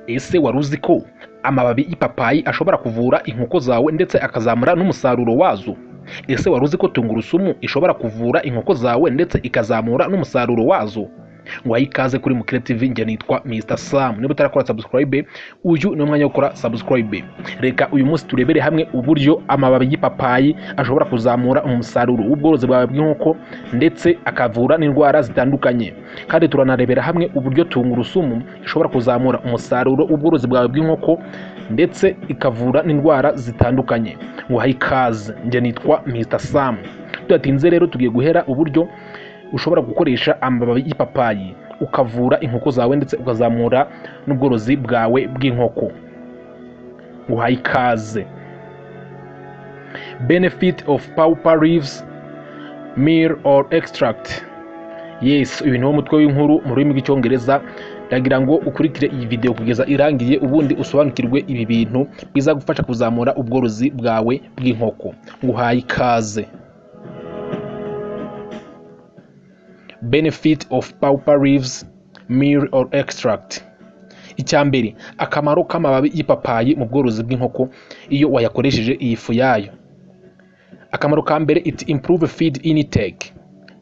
Ese wari uzi ko amababi y'ipapayi ashobora kuvura inkoko zawe ndetse akazamura n'umusaruro wazo? Ese wari uzi ko tungurusumu ishobora kuvura inkoko zawe ndetse ikazamura n'umusaruro wazo? Ngwaye ikaze kuri Mukire TV, njye nitwa Mr Sam. Niba utarakora subscribe, uyu ni umwanya wo gukora subscribe. Reka uyu munsi turebere hamwe uburyo amababi y'ipapayi ashobora kuzamura umusaruro w'ubworozi bwawe bw'inkoko ndetse akavura n'indwara zitandukanye. Kandi turanarebera hamwe uburyo tungurusumu ishobora kuzamura umusaruro w'ubworozi bwawe bw'inkoko ndetse ikavura n'indwara zitandukanye. Ngwaye ikaze, njye nitwa Mr Sam. Tudatinze rero tugiye guhera uburyo ushobora gukoresha amababi y'ipapayi ukavura inkoko zawe ndetse ukazamura n'ubworozi bwawe bw'inkoko. Nguhaye ikaze. Benefit of pawpaw leaves meal or extract. Yes, uyu ni wo mutwe w'inkuru mu rurimi rw'icyongereza. Ndagira ngo ukurikire iyi video kugeza irangiye, ubundi usobanukirwe ibi bintu bizagufasha kuzamura ubworozi bwawe bw'inkoko. Nguhaye ikaze. Benefit of pawpaw leaves meal or extract. Icyambere, akamaro k'amababi y'ipapayi mu bworozi bw'inkoko iyo wayakoresheje iyi fu yayo. Akamaro ka mbere, it improve feed intake.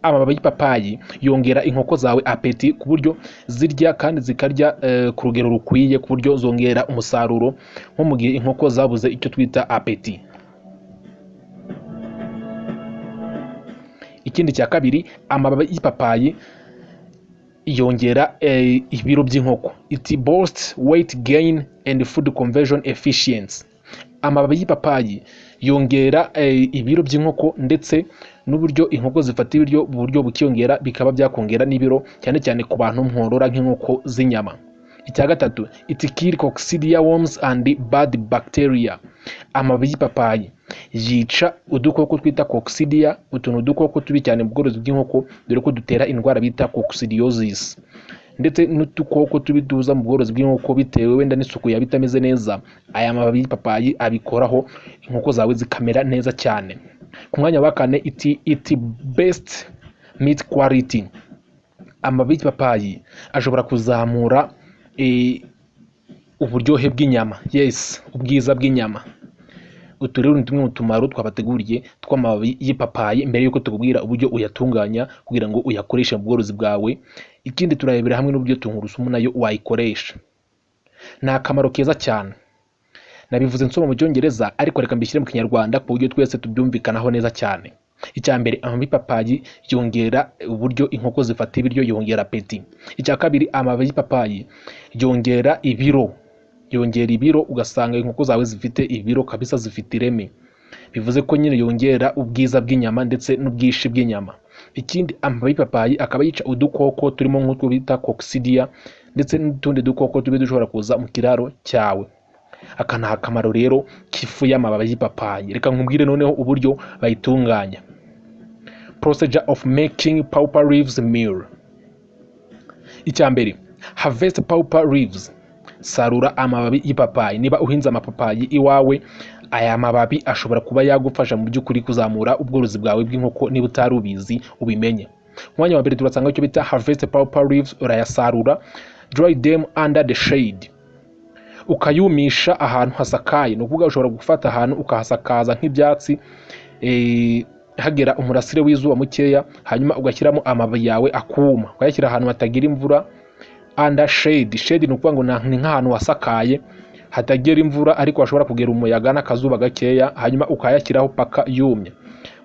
Amababi y'ipapayi yongera inkoko zawe apeti ku buryo zirya kandi zikarya ku rugero rukwiye, ku buryo zongera umusaruro nko mu gihe inkoko zabuze icyo twita apeti. Ikindi cya kabiri, amababi y'ipapayi yongera ibiro by'inkoko. It boosts weight gain and food conversion efficiency. Amababi y'ipapayi yongera ibiro by'inkoko ndetse n'uburyo inkoko zifata ibiryo mu buryo bukiyongera, bikaba byakongera n'ibiro cyane cyane ku bantu mworora nk'inkoko z'inyama. Icya gatatu, it kill coccidia worms and bad bacteria. Amababi y'ipapayi yica udukoko twita coccidia, utuntu udukoko tubi cyane mu bworozi bw'inkoko, dore ko dutera indwara bita coccidiosis, ndetse n'udukoko tubi tuza mu bworozi bw'inkoko bitewe wenda n'isuku yaba itameze neza. Aya mababi y'ipapayi abikoraho, inkoko zawe zikamera neza cyane. Ku mwanya wa kane, it best meat quality. Amababi y'ipapayi ashobora kuzamura uburyohe bw'inyama. Yes, ubwiza bw'inyama. Utu rero ni tumwe mu tumaro twabateguriye tw'amababi y'ipapayi mbere yuko tukubwira uburyo uyatunganya kugira ngo uyakoreshe mu bworozi bwawe. Ikindi turarebera hamwe n'uburyo tungurusumu nayo wayikoresha. Ni akamaro keza cyane. Nabivuze nsoma mu cyongereza, ariko reka mbishyire mu kinyarwanda ku buryo twese tubyumvikanaho neza cyane. Icya mbere, amababi y'ipapayi yongera uburyo inkoko zifata ibiryo, yongera apeti. Icya kabiri, amababi y'ipapayi yongera ibiro. Yongera ibiro, ugasanga inkoko zawe zifite ibiro kabisa, zifite ireme. Bivuze ko nyine yongera ubwiza bw'inyama ndetse n'ubwishi bw'inyama. Ikindi, amababi y'ipapayi akaba yica udukoko turimo nk'utwo bita coccidia ndetse n'utundi dukoko tubi dushobora kuza mu kiraro cyawe. Aka ni akamaro rero k'ifu y'amababi y'ipapayi. Reka nkubwire noneho uburyo bayitunganya. Procedure of making pawpaw leaves meal. Icya mbere, harvest pawpaw leaves. Sarura amababi y'ipapayi. Niba uhinze amapapayi iwawe, aya mababi ashobora kuba yagufasha mu by'ukuri kuzamura ubworozi bwawe bw'inkoko. Niba utari ubizi, ubimenye. Mwanya wa mbere turasanga icyo bita harvest pawpaw leaves. Urayasarura, dry them under the shade. Ukayumisha ahantu hasakaye. Ni ukuvuga ushobora gufata ahantu ukahasakaza nk'ibyatsi, hagera umurasire w'izuba mukeya, hanyuma ugashyiramo amababi yawe akuma, ukayashyira ahantu hatagira imvura. Under shade. Shade ni ukuvuga ngo ni nk'ahantu hasakaye hatagera imvura, ariko hashobora kugera umuyaga n'akazuba gakeya, hanyuma ukayashyiraho paka yumye.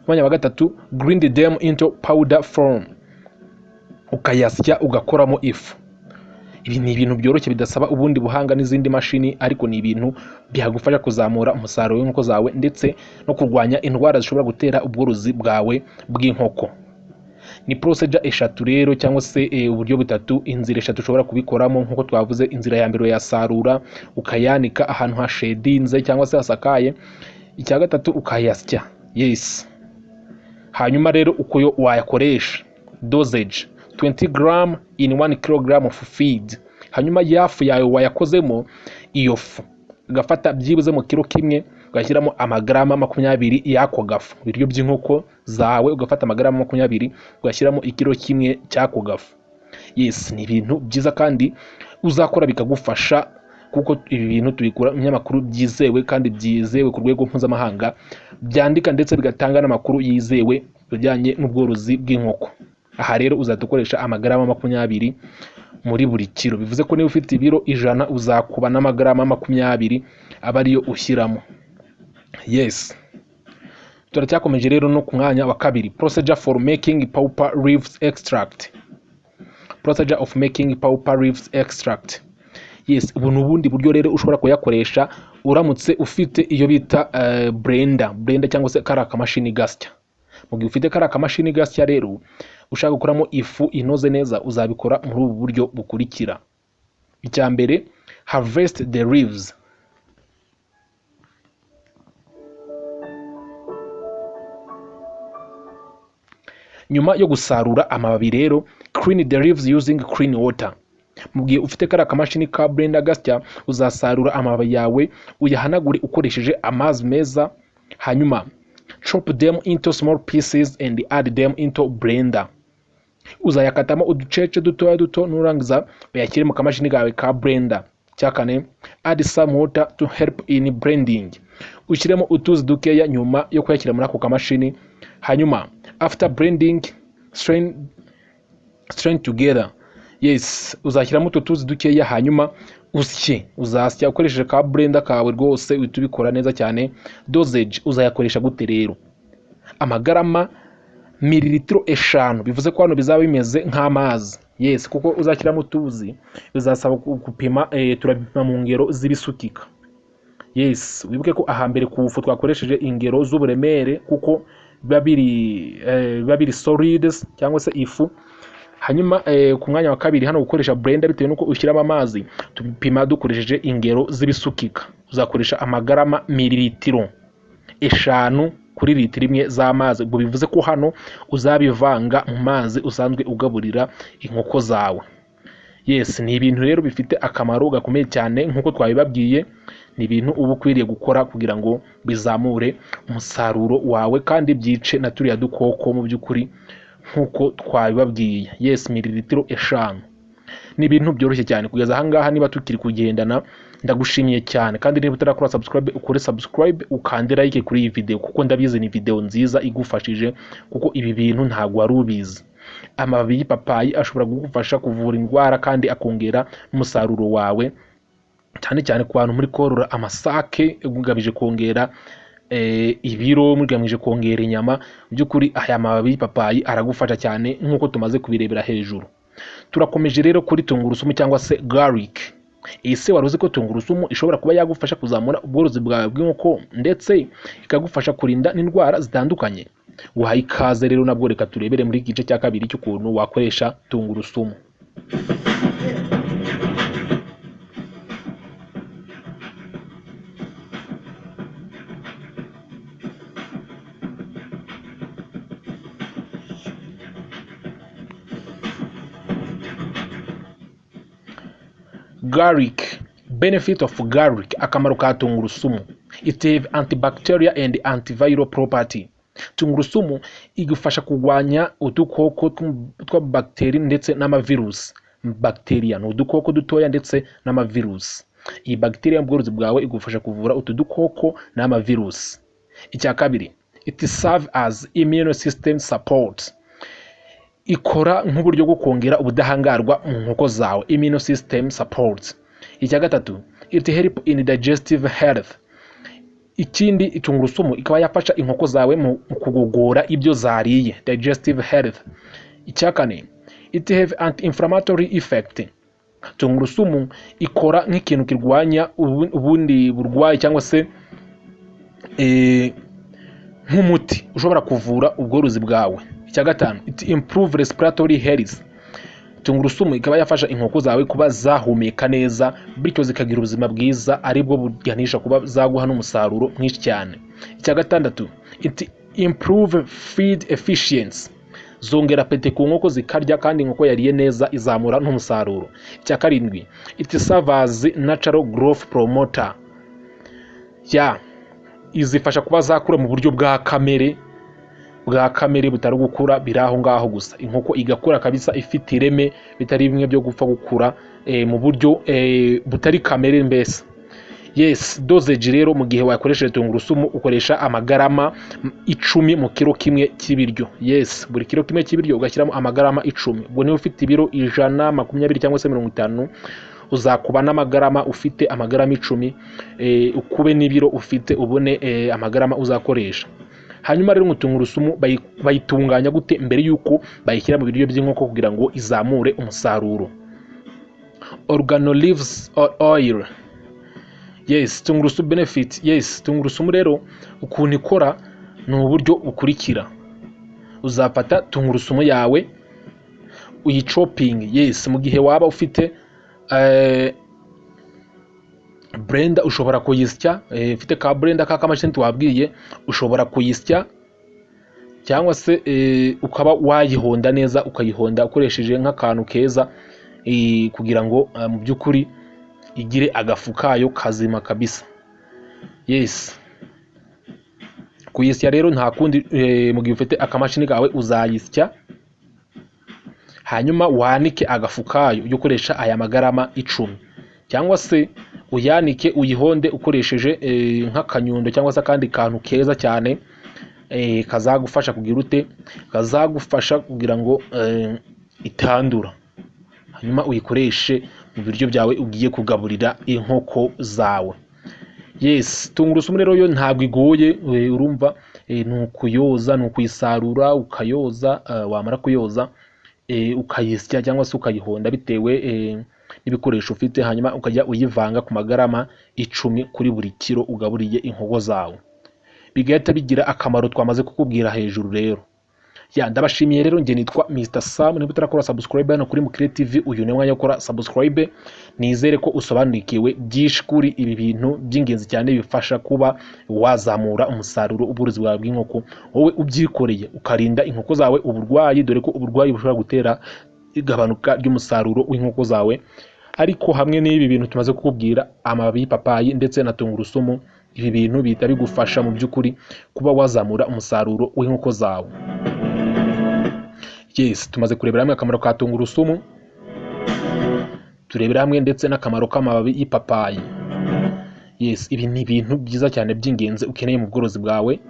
Mwanya wa gatatu, grind them into powder form. Ukayasya ugakoramo ifu. Ibi ni ibintu byoroshye bidasaba ubundi buhanga n'izindi mashini, ariko ni ibintu byagufasha kuzamura umusaruro w'inkoko zawe ndetse no kurwanya indwara zishobora gutera ubworozi bwawe bw'inkoko. Ni procedure eshatu rero, cyangwa se uburyo butatu, inzira eshatu ushobora kubikoramo nk'uko twavuze. Inzira ya mbere uyasarura ukayanika ahantu hashedinze cyangwa se hasakaye. Icya gatatu, ukayasya. Yes. Hanyuma rero uko yo wayakoresha. Dosage 20 gram in 1 kg of feed. Hanyuma yafu yawe wayakozemo, iyo fu ugafata byibuze mu kilo kimwe, ugashyiramo amagrama 20 y'ako gafu. Ibiryo by'inkoko zawe ugafata amagrama 20, ugashyiramo ikilo kimwe cy'ako gafu. Yes, ni ibintu byiza kandi uzakora bikagufasha kuko ibi bintu tubikura mu binyamakuru byizewe kandi byizewe ku rwego mpuzamahanga, byandika ndetse bigatanga n'amakuru yizewe bijyanye n'ubworozi bw'inkoko. Aha rero uzadukoresha amagarama 20 muri buri kilo, bivuze ko niba ufite ibiro 100 uzakuba n'amagarama 20 aba ariyo ushyiramo. Yes, turacyakomeje rero no ku mwanya wa kabiri, procedure for making pulpa leaves extract. Procedure of making pulpa leaves extract. Yes, ubu n'ubundi buryo rero ushobora kuyakoresha uramutse ufite iyo bita blender cyangwa se kari akamashini gasya. Mu gihe ufite kari akamashini gasya rero ushaka gukuramo ifu inoze neza, uzabikora muri ubu buryo bukurikira. Icya mbere, harvest the leaves. Nyuma yo gusarura amababi rero, clean the leaves using clean water. Mu gihe ufite kari akamashini ka blender gasya, uzasarura amababi yawe uyahanagure ukoresheje amazi meza, hanyuma chop them into small pieces and add them into blender. Uzayakatamo uducece dutoya duto, nurangiza uyashyire mu kamashini gawe ka blender. Cyakane, add some water to help in blending. Ushyiremo utuzi dukeya nyuma yo kuyashyira muri ako kamashini, hanyuma after blending strain together. Yes, uzashyiramo utuzi dukeya hanyuma usye, uzasya ukoresheje ka blender kawe rwose, uhita ubikora neza cyane. Dosage uzayakoresha gute rero? Amagarama mililitiro 5, bivuze ko hano bizaba bimeze nk'amazi. Yes, kuko uzashyiramo utuzi bizasaba gupima, turabipima mu ngero z'ibisukika. Yes, wibuke ko ahambere ku ifu twakoresheje ingero z'uburemere kuko biba biri solids cyangwa se ifu. Hanyuma ku mwanya wa kabiri hano gukoresha blender, bitewe nuko ushyiramo amazi, tupima dukoresheje ingero z'ibisukika. Uzakoresha amagarama mililitiro 5 kuri litiro imwe z'amazi. Ubwo bivuze ko hano uzabivanga mu mazi usanzwe ugaburira inkoko zawe. Yes, ni ibintu rero bifite akamaro gakomeye cyane nk'uko twabibabwiye. Ni ibintu uba ukwiriye gukora kugira ngo bizamure umusaruro wawe kandi byice na turiya dukoko mu by'ukuri nk'uko twabibabwiye. Yes, mililitiro 5 ni ibintu byoroshye cyane. Kugeza aha ngaha niba tukiri kugendana, ndagushimiye cyane, kandi niba utarakora subscribe ukore subscribe, ukande like kuri iyi video kuko ndabizi ni video nziza igufashije, kuko ibi bintu ntabwo wari ubizi. Amababi y'ipapayi ashobora kugufasha kuvura indwara kandi akongera umusaruro wawe, cyane cyane ku bantu muri korora amasake, mugamije kongera ibiro, mugamije kongera inyama. By'ukuri aya mababi y'ipapayi aragufasha cyane nk'uko tumaze kubirebera hejuru. Turakomeje rero kuri tungurusumu cyangwa se garlic. Ese wari uzi ko tungurusumu ishobora kuba yagufasha kuzamura ubworozi bwawe bw'inkoko ndetse ikagufasha kurinda n'indwara zitandukanye? Guhaye ikaze rero, nabwo reka turebere muri igice cya kabiri cy'ukuntu wakoresha tungurusumu. Garlic. Benefit of garlic. Akamaro ka tungurusumu. It have antibacterial and antiviral property. Tungurusumu igufasha kugwanya udukoko twa bacteria ndetse n'amavirus. Bacteria ni udukoko dutoya ndetse n'amavirus. Iyi bacteria mu bworozi bwawe igufasha kuvura utudukoko n'amavirus. Icya kabiri, it serve as immune system support. Ikora nk'uburyo bwo kongera ubudahangarwa mu nkoko zawe, immune system support. Icya gatatu, it help in digestive health. Ikindi, tungurusumu ikaba yafasha inkoko zawe mu kugogora ibyo zariye, digestive health. Icya kane, it have anti-inflammatory effect. Tungurusumu ikora nk'ikintu kirwanya ubundi burwayi cyangwa se nk'umuti ushobora kuvura ubworozi bwawe. Icya gatanu, it improve respiratory health. Tungurusumu ikaba yafasha inkoko zawe kuba zahumeka neza, bityo zikagira ubuzima bwiza, aribwo buganisha kuba zaguha n'umusaruro mwinshi cyane. Icya gatandatu, it improve feed efficiency. Zongera apeti ku nkoko zikarya, kandi inkoko yariye neza izamura n'umusaruro. Icya karindwi, it serve as natural growth promoter. Izifasha kuba zakura mu buryo bwa kamere, bwa kamere butari gukura biri aho ngaho gusa. Inkoko igakura kabisa ifite ireme, bitari bimwe byo gupfa gukura mu buryo butari kamere mbese. Yes, dosage rero mu gihe wakoresheje tungurusumu ukoresha amagarama 10 mu kilo kimwe cy'ibiryo. Yes, buri kilo kimwe cy'ibiryo ugashyiramo amagarama 10. Ubwo niba ufite ibiro 120 cyangwa se 50 uzakuba n'amagarama ufite amagarama 10, ukube n'ibiro ufite ubone amagarama uzakoresha. Hanyuma rero tungurusumu bayitunganya gute mbere yuko bayishyira mu biryo by'inkoko kugira ngo izamure umusaruro? Organolives oil. Yes, tungurusumu benefit. Yes, tungurusumu rero ukuntu ikora ni uburyo ukurikira. Uzafata tungurusumu yawe uyichoping. Yes, mu gihe waba ufite blender ushobora kuyisya, ufite ka blender k'akamashini twabwiye ushobora kuyisya, cyangwa se ukaba wayihonda neza, ukayihonda ukoresheje nk'akantu keza kugira ngo mu by'ukuri igire agafu kayo kazima kabisa. Yes, kuyisya rero nta kundi, mu gihe ufite akamashini kawe uzayisya, hanyuma wanike agafu kayo ukoresha aya magarama 10, cyangwa se uyanike uyihonde ukoresheje nk'akanyundo cyangwa se akandi kantu keza cyane kazagufasha kugira ute, kazagufasha kugira ngo itandura, hanyuma uyikoreshe mu biryo byawe ugiye kugaburira inkoko zawe. Yes, tungurusumu rero yo ntabwo igoye, urumva nukuyoza, nukuyisarura ukayoza, wamara kuyoza ukayisya cyangwa se ukayihonda bitewe n'ibikoresho ufite, hanyuma ukajya uyivanga ku magarama 10 kuri buri kilo ugaburiye inkoko zawe, bigahita bigira akamaro twamaze kukubwira hejuru. Rero ndabashimiye rero, nge nitwa Mr Sam. Niba utarakora subscribe hano kuri Mukire TV, uyu ni mwanya gukora subscribe. Nizere ko usobanukiwe byinshi kuri ibi bintu by'ingenzi cyane bifasha kuba wazamura umusaruro ubworozi bwawe bw'inkoko, wowe ubyikoreye ukarinda inkoko zawe uburwayi, dore ko uburwayi bushobora gutera igabanuka ry'umusaruro w'inkoko zawe. Ariko hamwe n'ibi bintu tumaze kukubwira, amababi y'ipapayi ndetse na tungurusumu, ibi bintu bihita bigufasha mu by'ukuri kuba wazamura umusaruro w'inkoko zawe. Yes, tumaze kurebera hamwe akamaro ka tungurusumu, turebera hamwe ndetse n'akamaro k'amababi y'ipapayi. Yes, ibi ni ibintu byiza cyane by'ingenzi ukeneye mu bworozi bwawe.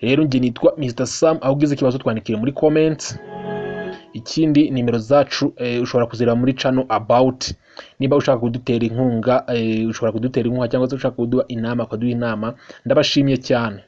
Rero nge nitwa Mr Sam, aho ugize ikibazo twandikire muri comment. Ikindi nimero zacu ushobora kuzira muri channel about. Niba ushaka kudutera inkunga, ushobora kudutera inkunga cyangwa se ushaka kuduha inama, ukaduha inama. Ndabashimiye cyane.